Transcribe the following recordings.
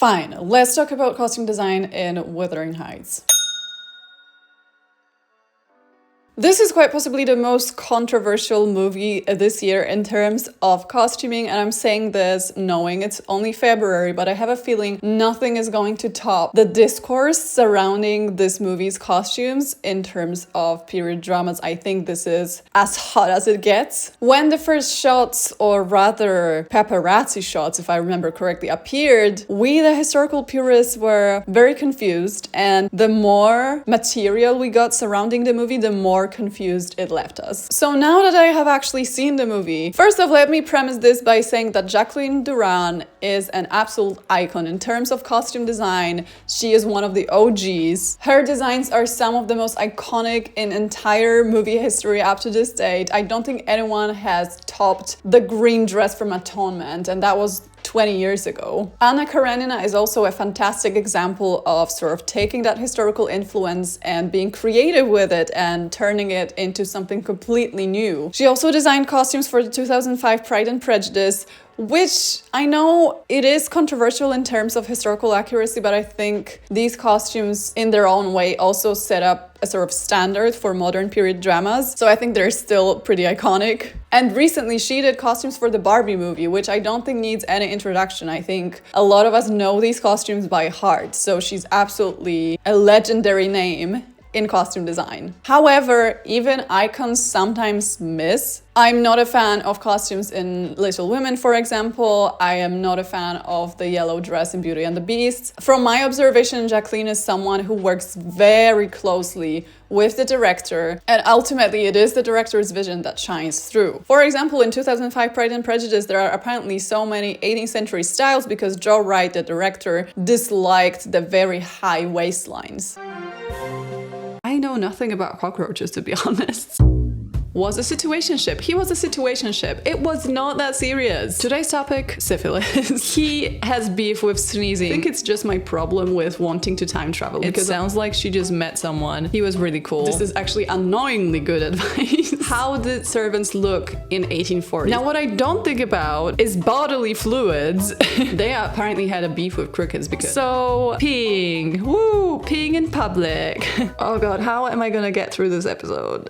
Fine, let's talk about costume design in Wuthering Heights. This is quite possibly the most controversial movie this year in terms of costuming, and I'm saying this knowing it's only February, but I have a feeling nothing is going to top the discourse surrounding this movie's costumes in terms of period dramas. I think this is as hot as it gets. When the first shots, or rather paparazzi shots, if I remember correctly, appeared, we, the historical purists, were very confused, and the more material we got surrounding the movie, the more confused it left us. So now that I have actually seen the movie, first off, let me premise this by saying that Jacqueline Duran is an absolute icon in terms of costume design. She is one of the OGs. Her designs are some of the most iconic in entire movie history up to this date. I don't think anyone has topped the green dress from Atonement, and that was 20 years ago. Anna Karenina is also a fantastic example of sort of taking that historical influence and being creative with it and turning it into something completely new. She also designed costumes for the 2005 Pride and Prejudice, which I know it is controversial in terms of historical accuracy, but I think these costumes in their own way also set up a sort of standard for modern period dramas. So I think they're still pretty iconic. And recently she did costumes for the Barbie movie, which I don't think needs any introduction. I think a lot of us know these costumes by heart. So she's absolutely a legendary name in costume design. However, even icons sometimes miss. I'm not a fan of costumes in Little Women, for example. I am not a fan of the yellow dress in Beauty and the Beast. From my observation, Jacqueline is someone who works very closely with the director, and ultimately it is the director's vision that shines through. For example, in 2005 Pride and Prejudice, there are apparently so many 18th century styles because Joe Wright, the director, disliked the very high waistlines. I know nothing about cockroaches, to be honest. Was a situationship. He was a situationship. It was not that serious. Today's topic, syphilis. He has beef with sneezing. I think it's just my problem with wanting to time travel. It sounds like she just met someone. He was really cool. This is actually annoyingly good advice. How did servants look in 1840? Now, what I don't think about is bodily fluids. They apparently had a beef with crickets because... So, peeing. Woo! Peeing in public. Oh god, how am I gonna get through this episode?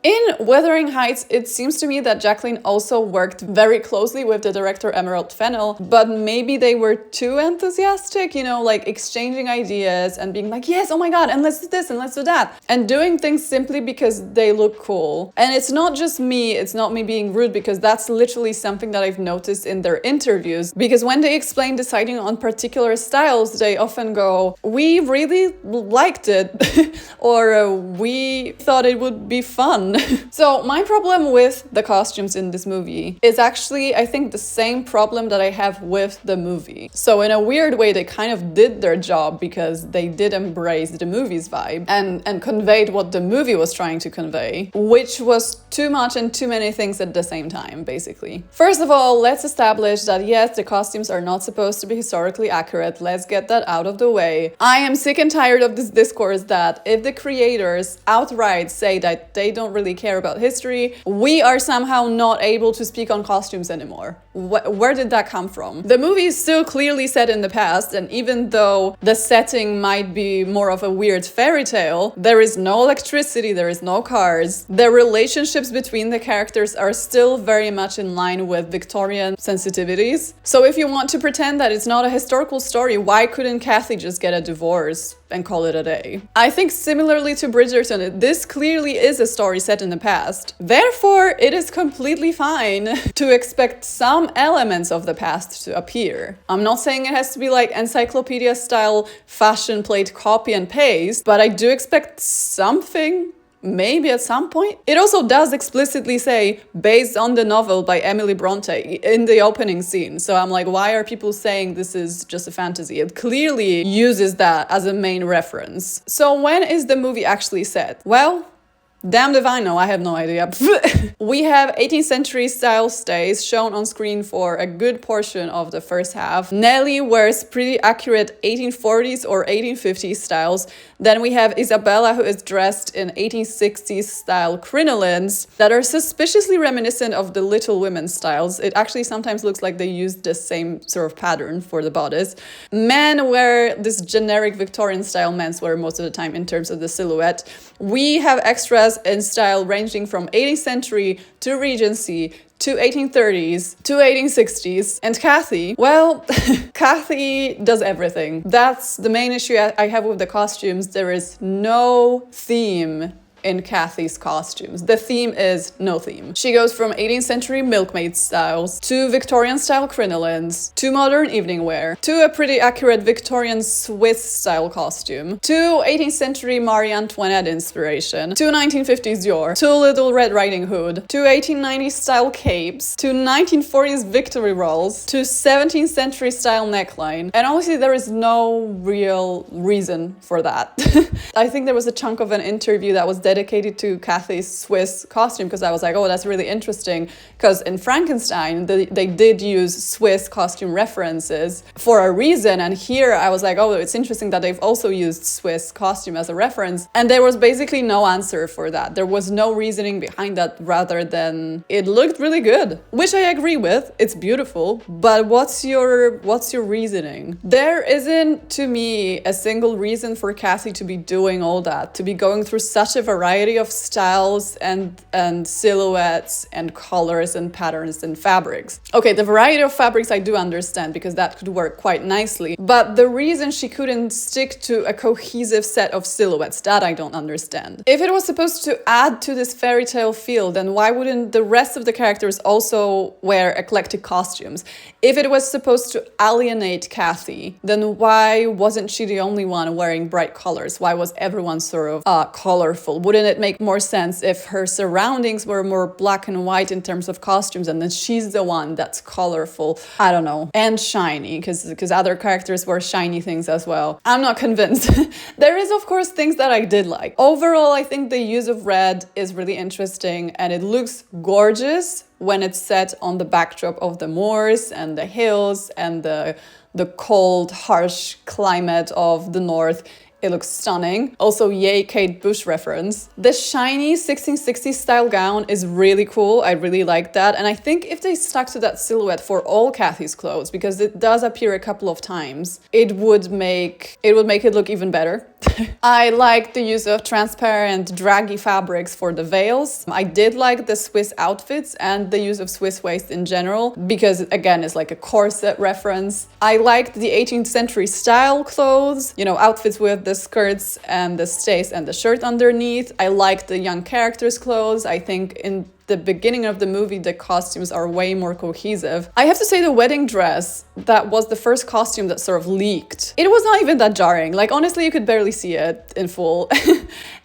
In Wuthering Heights, it seems to me that Jacqueline also worked very closely with the director Emerald Fennell, but maybe they were too enthusiastic, you know, like exchanging ideas and being like, yes, oh my god, and let's do this and let's do that, and doing things simply because they look cool. And it's not just me, it's not me being rude, because that's literally something that I've noticed in their interviews, because when they explain deciding on particular styles, they often go, we really liked it, or we thought it would be fun. So my problem with the costumes in this movie is actually, I think, the same problem that I have with the movie. So in a weird way, they kind of did their job because they did embrace the movie's vibe and conveyed what the movie was trying to convey, which was too much and too many things at the same time, basically. First of all, let's establish that yes, the costumes are not supposed to be historically accurate. Let's get that out of the way. I am sick and tired of this discourse that if the creators outright say that they don't really care about history, we are somehow not able to speak on costumes anymore. Where did that come from? The movie is still clearly set in the past, and even though the setting might be more of a weird fairy tale, there is no electricity, there is no cars. The relationships between the characters are still very much in line with Victorian sensitivities. So if you want to pretend that it's not a historical story, why couldn't Kathy just get a divorce and call it a day? I think similarly to Bridgerton, this clearly is a story set in the past. Therefore, it is completely fine to expect some elements of the past to appear. I'm not saying it has to be like encyclopedia style fashion plate copy and paste, but I do expect something. Maybe at some point. It also does explicitly say based on the novel by Emily Bronte in the opening scene. So I'm like, why are people saying this is just a fantasy? It clearly uses that as a main reference. So when is the movie actually set? Well, Damned if I know, I have no idea. We have 18th century style stays shown on screen for a good portion of the first half. Nellie wears pretty accurate 1840s or 1850s styles. Then we have Isabella, who is dressed in 1860s style crinolines that are suspiciously reminiscent of the Little Women styles. It actually sometimes looks like they used the same sort of pattern for the bodice. Men wear this generic Victorian style menswear most of the time in terms of the silhouette. We have extras in style ranging from 18th century to Regency to 1830s to 1860s. And Kathy, well, Kathy does everything. That's the main issue I have with the costumes. There is no theme in Kathy's costumes. The theme is no theme. She goes from 18th century milkmaid styles to Victorian style crinolines to modern evening wear to a pretty accurate Victorian Swiss style costume to 18th century Marie Antoinette inspiration to 1950s Dior to Little Red Riding Hood to 1890s style capes to 1940s Victory rolls to 17th century style neckline. And honestly, there is no real reason for that. I think there was a chunk of an interview that was dedicated to Kathy's Swiss costume because I was like, oh, that's really interesting, because in Frankenstein they did use Swiss costume references for a reason, and here I was like, oh, it's interesting that they've also used Swiss costume as a reference, and there was basically no answer for that. There was no reasoning behind that rather than it looked really good, which I agree with. It's beautiful, but what's your reasoning? There isn't, to me, a single reason for Kathy to be doing all that, to be going through such a variety of styles and silhouettes and colors and patterns and fabrics. Okay, the variety of fabrics I do understand because that could work quite nicely, but the reason she couldn't stick to a cohesive set of silhouettes, that I don't understand. If it was supposed to add to this fairy tale feel, then why wouldn't the rest of the characters also wear eclectic costumes? If it was supposed to alienate Kathy, then why wasn't she the only one wearing bright colors? Why was everyone sort of colorful? Wouldn't it make more sense if her surroundings were more black and white in terms of costumes, and then she's the one that's colorful? I don't know. And shiny, because other characters wear shiny things as well. I'm not convinced. There is, of course, things that I did like. Overall, I think the use of red is really interesting, and it looks gorgeous when it's set on the backdrop of the moors and the hills and the cold, harsh climate of the north. It looks stunning. Also, yay, Kate Bush reference. The shiny 1660s style gown is really cool. I really like that. And I think if they stuck to that silhouette for all Kathy's clothes, because it does appear a couple of times, it would make it look even better. I like the use of transparent, draggy fabrics for the veils. I did like the Swiss outfits and the use of Swiss waist in general, because again, it's like a corset reference. I liked the 18th century style clothes, you know, outfits with the skirts and the stays and the shirt underneath. I liked the young characters' clothes. I think in the beginning of the movie, the costumes are way more cohesive. I have to say the wedding dress, that was the first costume that sort of leaked. It was not even that jarring. Like, honestly, you could barely see it in full.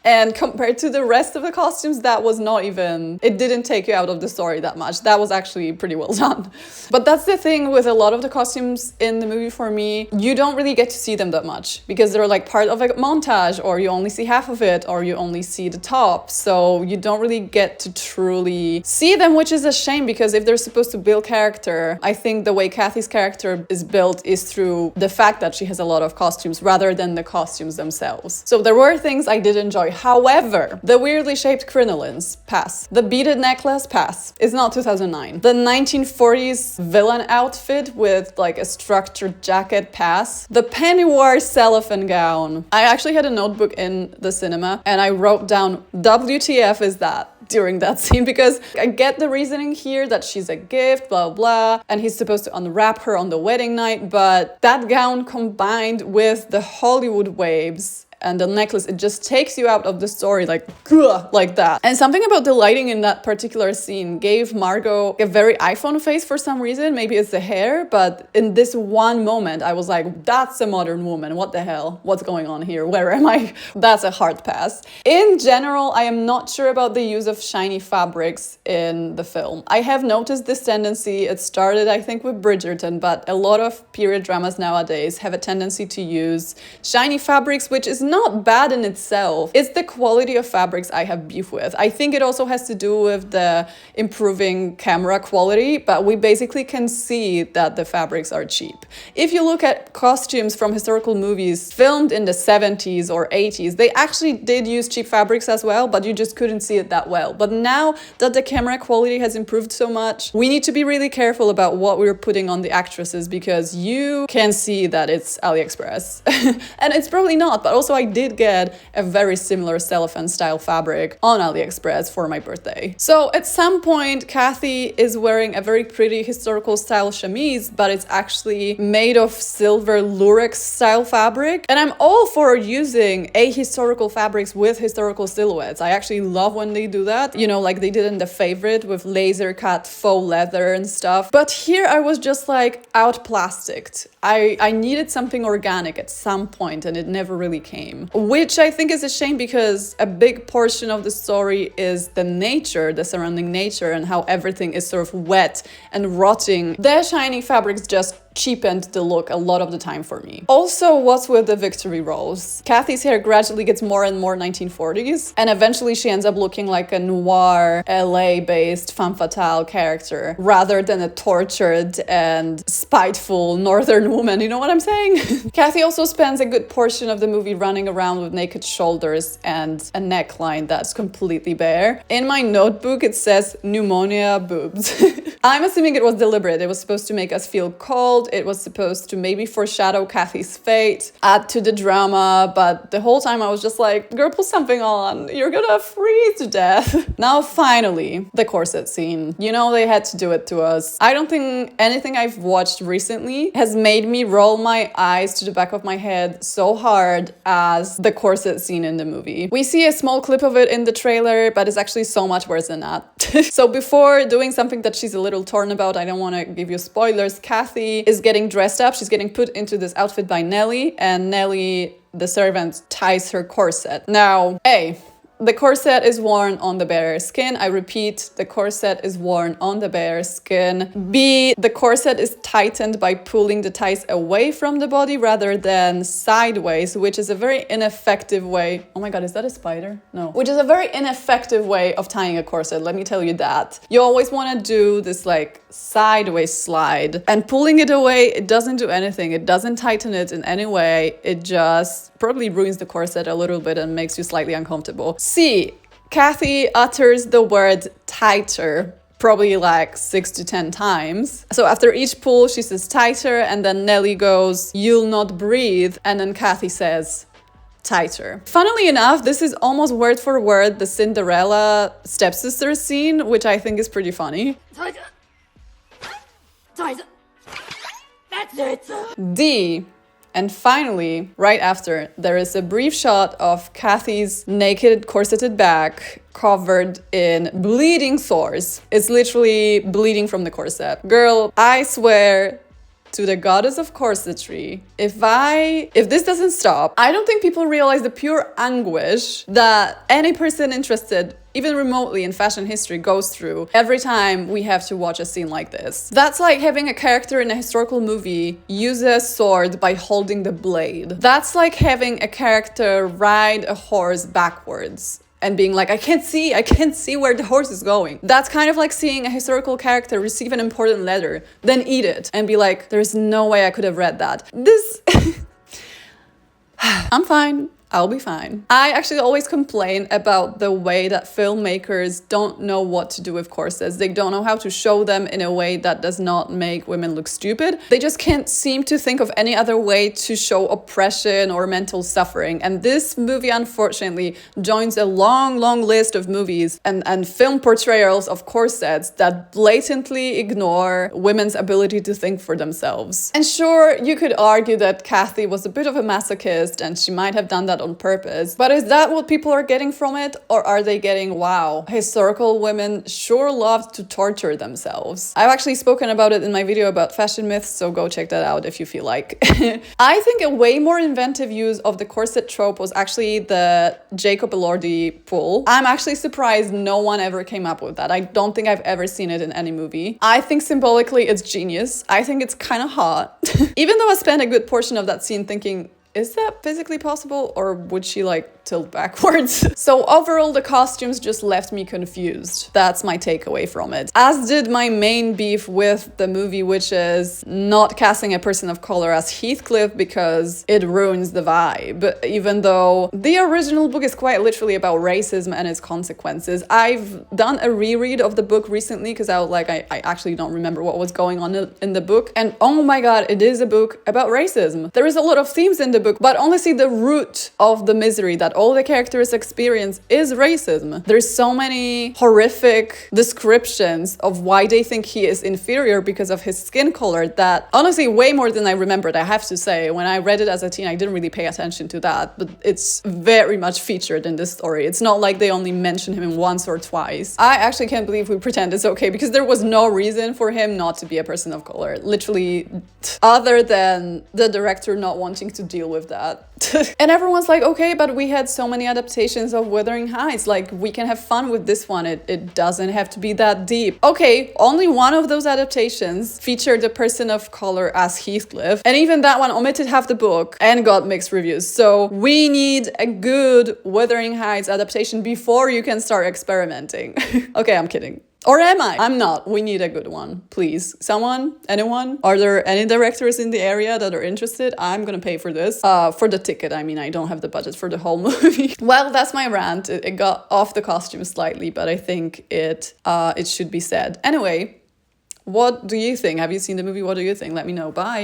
And compared to the rest of the costumes, that was not even, it didn't take you out of the story that much. That was actually pretty well done. But that's the thing with a lot of the costumes in the movie for me, you don't really get to see them that much because they're like part of a montage, or you only see half of it, or you only see the top. So you don't really get to truly see them, which is a shame, because if they're supposed to build character, I think the way Kathy's character is built is through the fact that she has a lot of costumes rather than the costumes themselves. So there were things I did enjoy. However, the weirdly shaped crinolines, pass. The beaded necklace, pass. It's not 2009. The 1940s villain outfit with like a structured jacket, pass. The peignoir cellophane gown. I actually had a notebook in the cinema and I wrote down WTF is that during that scene, because I get the reasoning here that she's a gift, blah, blah, and he's supposed to unwrap her on the wedding night, but that gown combined with the Hollywood waves and the necklace, it just takes you out of the story like that. And something about the lighting in that particular scene gave Margot a very iPhone face for some reason. Maybe it's the hair, but in this one moment, I was like, that's a modern woman. What the hell? What's going on here? Where am I? That's a hard pass. In general, I am not sure about the use of shiny fabrics in the film. I have noticed this tendency. It started, I think, with Bridgerton, but a lot of period dramas nowadays have a tendency to use shiny fabrics, which is not bad in itself. It's the quality of fabrics I have beef with. I think it also has to do with the improving camera quality, but we basically can see that the fabrics are cheap. If you look at costumes from historical movies filmed in the 70s or 80s, they actually did use cheap fabrics as well, but you just couldn't see it that well. But now that the camera quality has improved so much, we need to be really careful about what we're putting on the actresses, because you can see that it's AliExpress. And it's probably not, but also I did get a very similar cellophane style fabric on AliExpress for my birthday. So at some point, Kathy is wearing a very pretty historical style chemise, but it's actually made of silver lurex style fabric. And I'm all for using ahistorical fabrics with historical silhouettes. I actually love when they do that, you know, like they did in The Favorite with laser cut faux leather and stuff. But here I was just like outplasticked. I needed something organic at some point, and it never really came, which I think is a shame, because a big portion of the story is the nature, the surrounding nature, and how everything is sort of wet and rotting. The shiny fabrics just cheapened the look a lot of the time for me. Also, what's with the victory rolls? Kathy's hair gradually gets more and more 1940s, and eventually she ends up looking like a noir, LA-based femme fatale character, rather than a tortured and spiteful northern woman, you know what I'm saying? Kathy also spends a good portion of the movie running around with naked shoulders and a neckline that's completely bare. In my notebook, it says pneumonia boobs. I'm assuming it was deliberate. It was supposed to make us feel cold. It was supposed to maybe foreshadow Kathy's fate, add to the drama, but the whole time I was just like, girl, put something on. You're gonna freeze to death. Now, finally, the corset scene. You know, they had to do it to us. I don't think anything I've watched recently has made me roll my eyes to the back of my head so hard as the corset scene in the movie. We see a small clip of it in the trailer, but it's actually so much worse than that. So before doing something that she's a little torn about, I don't want to give you spoilers, Kathy is getting dressed up. She's getting put into this outfit by Nellie, and Nellie, the servant, ties her corset. Now, A, the corset is worn on the bare skin. I repeat, the corset is worn on the bare skin. B, the corset is tightened by pulling the ties away from the body rather than sideways, which is a very ineffective way. Oh my God, is that a spider? No. Which is a very ineffective way of tying a corset, let me tell you that. You always want to do this like sideways slide, and pulling it away, it doesn't do anything. It doesn't tighten it in any way. It just probably ruins the corset a little bit and makes you slightly uncomfortable. C, Kathy utters the word tighter probably like 6 to 10 times. So after each pull, she says tighter, and then Nellie goes, "You'll not breathe," and then Kathy says, tighter. Funnily enough, this is almost word for word the Cinderella stepsister scene, which I think is pretty funny. Tighter. Tighter. That's it. D. And finally, right after, there is a brief shot of Kathy's naked, corseted back covered in bleeding sores. It's literally bleeding from the corset. Girl, I swear to the goddess of corsetry, if this doesn't stop, I don't think people realize the pure anguish that any person interested even remotely in fashion history goes through every time we have to watch a scene like this. That's like having a character in a historical movie use a sword by holding the blade. That's like having a character ride a horse backwards and being like, I can't see where the horse is going. That's kind of like seeing a historical character receive an important letter, then eat it and be like, there's no way I could have read that. I'm fine. I'll be fine. I actually always complain about the way that filmmakers don't know what to do with corsets. They don't know how to show them in a way that does not make women look stupid. They just can't seem to think of any other way to show oppression or mental suffering. And this movie, unfortunately, joins a long, long list of movies and film portrayals of corsets that blatantly ignore women's ability to think for themselves. And sure, you could argue that Kathy was a bit of a masochist and she might have done that on purpose. But is that what people are getting from it? Or are they getting, wow, historical women sure love to torture themselves? I've actually spoken about it in my video about fashion myths, so go check that out if you feel like. I think a way more inventive use of the corset trope was actually the Jacob Elordi pull. I'm actually surprised no one ever came up with that. I don't think I've ever seen it in any movie. I think symbolically it's genius. I think it's kind of hot. Even though I spent a good portion of that scene thinking, is that physically possible, or would she like tilt backwards? So overall, the costumes just left me confused. That's my takeaway from it. As did my main beef with the movie, which is not casting a person of color as Heathcliff because it ruins the vibe. Even though the original book is quite literally about racism and its consequences. I've done a reread of the book recently because I actually don't remember what was going on in the book. And oh my god, it is a book about racism. There is a lot of themes in the book, but honestly, the root of the misery that all the characters experience is racism. There's so many horrific descriptions of why they think he is inferior because of his skin color that honestly, way more than I remembered, I have to say. When I read it as a teen, I didn't really pay attention to that, but it's very much featured in this story. It's not like they only mention him once or twice. I actually can't believe we pretend it's okay because there was no reason for him not to be a person of color. Literally, other than the director not wanting to deal with that. And everyone's like, okay, but we had so many adaptations of Wuthering Heights. Like, we can have fun with this one. It doesn't have to be that deep. Okay, only one of those adaptations featured a person of color as Heathcliff. And even that one omitted half the book and got mixed reviews. So we need a good Wuthering Heights adaptation before you can start experimenting. Okay, I'm kidding. Or am I? I'm not. We need a good one. Please. Someone? Anyone? Are there any directors in the area that are interested? I'm gonna pay for this. For the ticket, I mean, I don't have the budget for the whole movie. Well, that's my rant. It got off the costume slightly, but I think it should be said. Anyway, what do you think? Have you seen the movie? What do you think? Let me know. Bye.